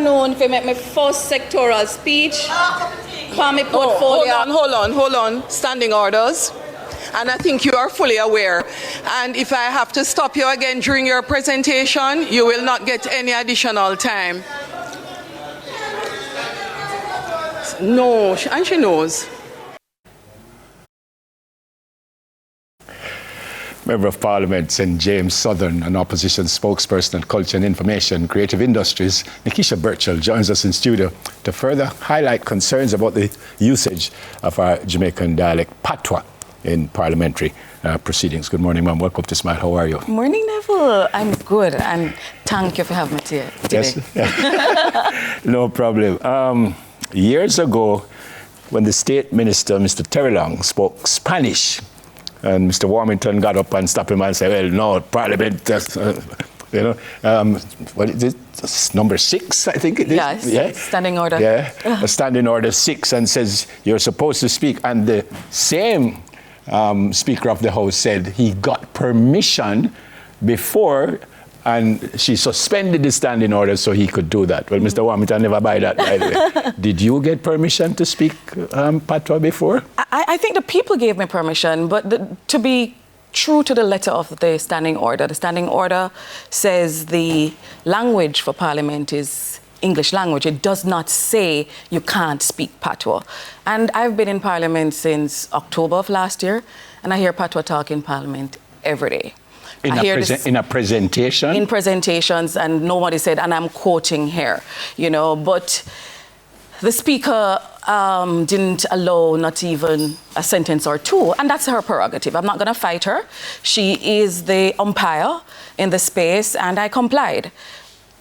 afternoon to make my first sectoral speech for my portfolio. Hold on. Standing orders. And I think you are fully aware. And if I have to stop you again during your presentation, you will not get any additional time. No, and she knows. Member of Parliament St. James Southern and Opposition Spokesperson at Culture and Information Creative Industries, Nekeisha Burchell, joins us in studio to further highlight concerns about the usage of our Jamaican dialect, Patois, in parliamentary proceedings. Good morning, ma'am. Welcome to Smile. How are you? Morning, Neville. I'm good, and thank you for having me today. Yes. No problem. Years ago, when the State Minister, Mr. Terrelong, spoke Spanish, and Mr. Warmington got up and stopped him and said, well, no, Parliament, what is it? It's number 6, I think it is. Yes, yeah? Standing order. Yeah, Standing Order 6, and says you're supposed to speak. And the same Speaker of the House said he got permission before, and she suspended the standing order so he could do that. Well, Mr. Warmington never buy that, by the way. Did you get permission to speak Patois before? I think the people gave me permission, but to be true to the letter of the standing order says the language for Parliament is English language. It does not say you can't speak Patois. And I've been in Parliament since October of last year, and I hear Patois talk in Parliament every day. In a presentation? In presentations, and nobody said, and I'm quoting here, but the Speaker didn't allow not even a sentence or two, and that's her prerogative. I'm not going to fight her. She is the umpire in the space, and I complied.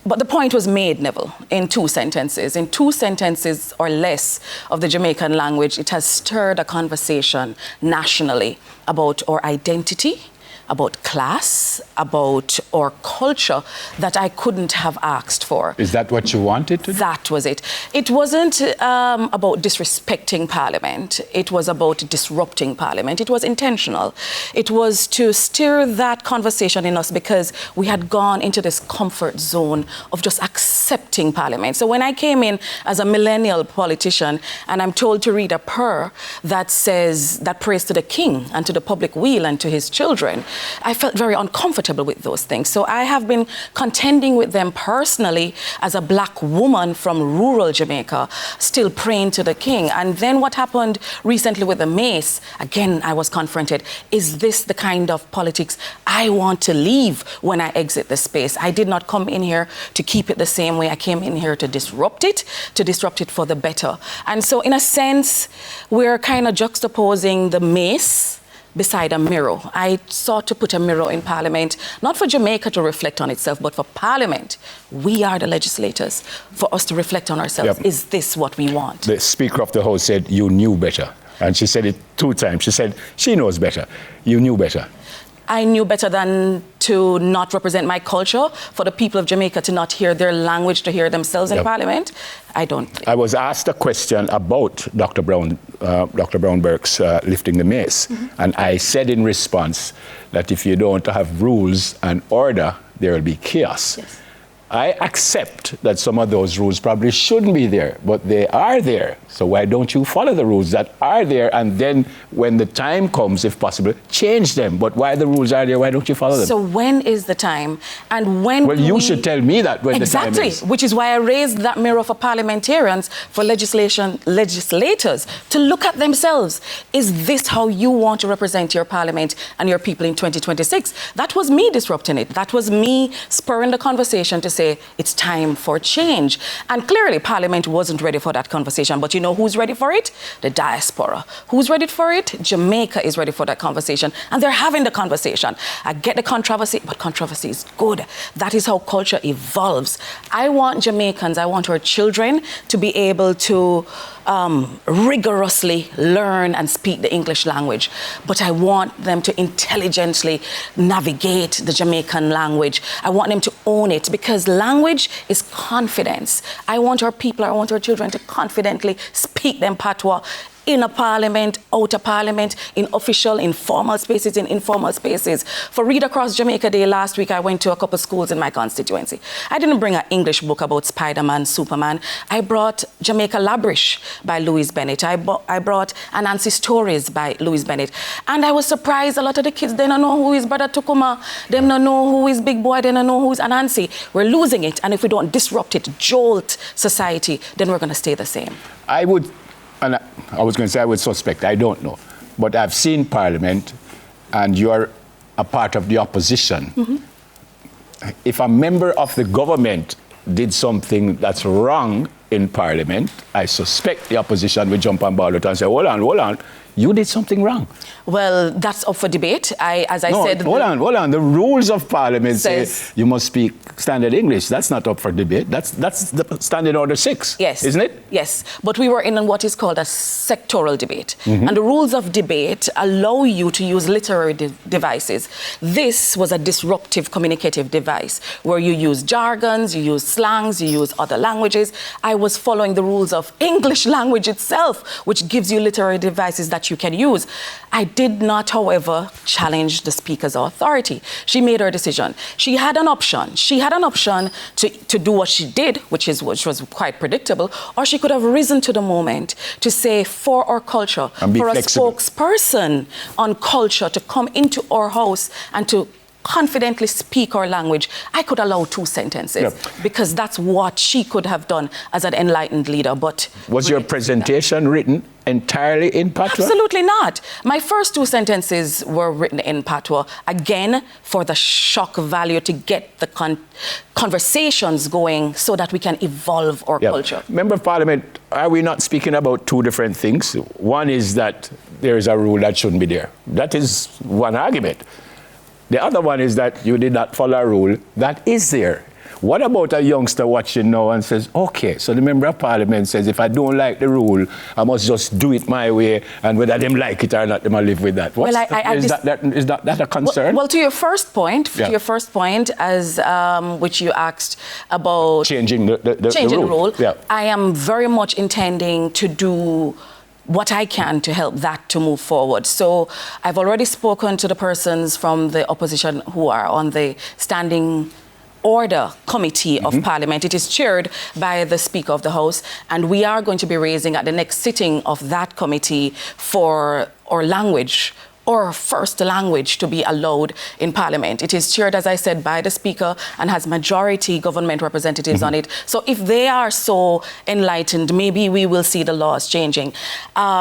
But the point was made, Neville, in 2 sentences. In 2 sentences or less of the Jamaican language, it has stirred a conversation nationally about our identity, about class, about our culture that I couldn't have asked for. Is that what you wanted to do? That was it. It wasn't about disrespecting Parliament. It was about disrupting Parliament. It was intentional. It was to stir that conversation in us because we had gone into this comfort zone of just accepting Parliament. So when I came in as a millennial politician and I'm told to read a prayer that says, that prays to the King and to the public weal and to his children, I felt very uncomfortable with those things. So I have been contending with them personally as a black woman from rural Jamaica, still praying to the King. And then what happened recently with the mace, again, I was confronted. Is this the kind of politics I want to leave when I exit the space? I did not come in here to keep it the same way. I came in here to disrupt it for the better. And so in a sense, we're kind of juxtaposing the mace beside a mirror. I sought to put a mirror in Parliament, not for Jamaica to reflect on itself, but for Parliament. We are the legislators, for us to reflect on ourselves. Yep. Is this what we want? The Speaker of the House said, you knew better. And she said it 2 times. She said, she knows better. You knew better. I knew better than to not represent my culture, for the people of Jamaica to not hear their language, to hear themselves in Parliament. I don't think. I was asked a question about Dr. Brown Burke's lifting the mace. Mm-hmm. And I said in response that if you don't have rules and order, there will be chaos. Yes. I accept that some of those rules probably shouldn't be there, but they are there. So why don't you follow the rules that are there, and then when the time comes, if possible, change them? But why the rules are there, why don't you follow them? So when is the time? And when Well, you should tell me that when the time is. Exactly, which is why I raised that mirror for parliamentarians, for legislators, to look at themselves. Is this how you want to represent your parliament and your people in 2026? That was me disrupting it. That was me spurring the conversation to say, it's time for change. And clearly, Parliament wasn't ready for that conversation. But you know who's ready for it? The diaspora. Who's ready for it? Jamaica is ready for that conversation. And they're having the conversation. I get the controversy, but controversy is good. That is how culture evolves. I want Jamaicans, I want our children to be able to rigorously learn and speak the English language. But I want them to intelligently navigate the Jamaican language. I want them to own it, because language is confidence. I want our people, I want our children to confidently speak them patois in a parliament, out of parliament, in official, informal spaces, in informal spaces. For Read Across Jamaica Day last week, I went to a couple schools in my constituency. I didn't bring an English book about Spider-Man, Superman. I brought Jamaica Labrish by Louise Bennett. I brought Anansi Stories by Louise Bennett. And I was surprised a lot of the kids, they don't know who is Brother Tukuma, they don't know who is Big Boy, they don't know who is Anansi. We're losing it, and if we don't disrupt it, jolt society, then we're going to stay the same. I would, and I was going to say I would suspect, I don't know, but I've seen Parliament, and you're a part of the opposition. Mm-hmm. If a member of the government did something that's wrong in Parliament, I suspect the opposition will jump on board and say, hold on, you did something wrong. Well, that's up for debate. As I said... hold on. The rules of Parliament say you must speak standard English. That's not up for debate. That's the Standing Order 6, yes, isn't it? Yes, but we were in what is called a sectoral debate. Mm-hmm. And the rules of debate allow you to use literary devices. This was a disruptive communicative device where you use jargons, you use slangs, you use other languages. I was following the rules of English language itself, which gives you literary devices that you can use. I did not, however, challenge the Speaker's authority. She made her decision. She had an option. To do what she did, which was quite predictable, or she could have risen to the moment to say for our culture, for a spokesperson on culture to come into our house and to confidently speak our language. I could allow 2 sentences because that's what she could have done as an enlightened leader. But was your presentation written entirely in Patois? Absolutely not. My first 2 sentences were written in Patois, again, for the shock value to get the conversations going so that we can evolve our culture. Member of Parliament, are we not speaking about 2 different things? One is that there is a rule that shouldn't be there. That is one argument. The other one is that you did not follow a rule that is there. What about a youngster watching now and says, okay, so the Member of Parliament says, if I don't like the rule, I must just do it my way, and whether them like it or not, they must live with that. Is that a concern? Well, to your first point, as which you asked about changing the rule, I am very much intending to do what I can to help that to move forward. So I've already spoken to the persons from the opposition who are on the Standing Order Committee of Parliament. It is chaired by the Speaker of the House, and we are going to be raising at the next sitting of that committee for our language, or first language, to be allowed in Parliament. It is chaired, as I said, by the Speaker and has majority government representatives on it. So if they are so enlightened, maybe we will see the laws changing.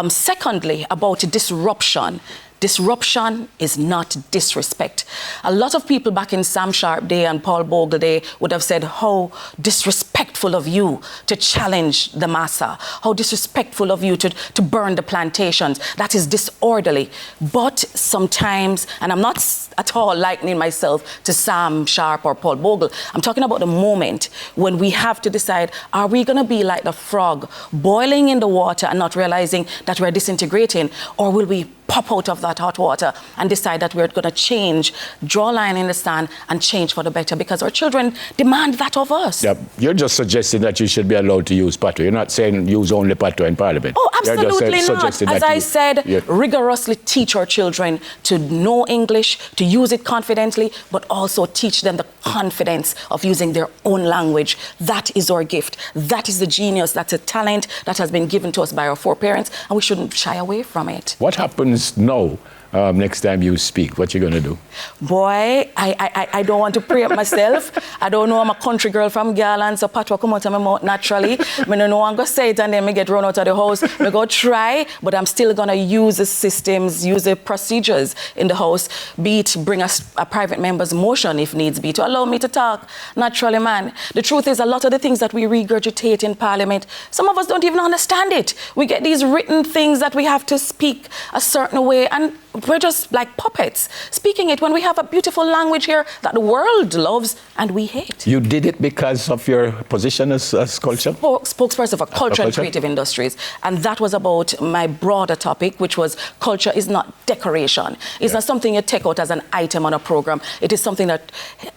Secondly, about disruption. Disruption is not disrespect. A lot of people back in Sam Sharp Day and Paul Bogle Day would have said, how disrespectful of you to challenge the massa. How disrespectful of you to burn the plantations. That is disorderly. But sometimes, and I'm not at all likening myself to Sam Sharp or Paul Bogle, I'm talking about the moment when we have to decide, are we going to be like the frog boiling in the water and not realizing that we're disintegrating, or will we pop out of that hot water and decide that we're going to change, draw a line in the sand and change for the better, because our children demand that of us. Yeah, you're just suggesting that you should be allowed to use Patois. You're not saying use only Patois in Parliament. Oh, absolutely not. As I said, rigorously teach our children to know English, to use it confidently, but also teach them the confidence of using their own language. That is our gift. That is the genius. That's a talent that has been given to us by our foreparents, and we shouldn't shy away from it. What happens now next time you speak? What you going to do? Boy, I don't want to pre up myself. I don't know, I'm a country girl from Garland, so Patois come out of my mouth naturally. I don't know I'm going to say it and then I get run out of the house. I go try, but I'm still going to use the systems, use the procedures in the house, be it bring a private member's motion if needs be, to allow me to talk naturally, man. The truth is, a lot of the things that we regurgitate in Parliament, some of us don't even understand it. We get these written things that we have to speak a certain way, and we're just like puppets, speaking it when we have a beautiful language here that the world loves and we hate. You did it because of your position as culture? Spokesperson for culture and creative industries. And that was about my broader topic, which was culture is not decoration. It's not something you take out as an item on a program. It is something that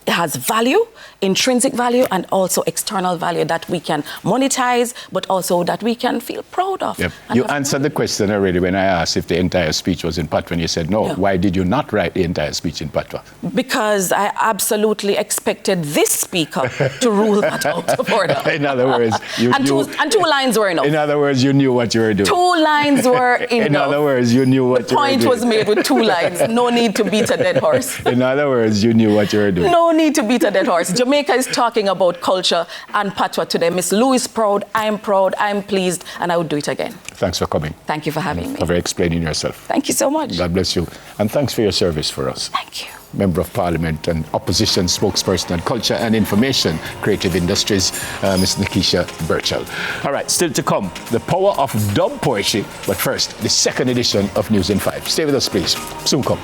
has value, intrinsic value, and also external value that we can monetize, but also that we can feel proud of. Yep. You answered the question already when I asked if the entire speech was in Patois, and you said no. Why did you not write the entire speech in Patois? Because I absolutely expected this speaker to rule that out of order. In other words, two lines were enough. In other words, you knew what you were doing. 2 lines were enough. In other words, you knew what you were doing. The point was made with 2 lines. No need to beat a dead horse. In other words, you knew what you were doing. No need to beat a dead horse. Jamaica is talking about culture and Patois today. Miss Lou is proud, I'm pleased, and I would do it again. Thanks for coming. Thank you for having me. For explaining yourself. Thank you so much. God bless you. And thanks for your service for us. Thank you. Member of Parliament and Opposition Spokesperson on Culture and Information, Creative Industries, Ms. Nekeisha Burchell. All right, still to come, the power of dub poetry. But first, the second edition of News in 5. Stay with us, please. Soon come.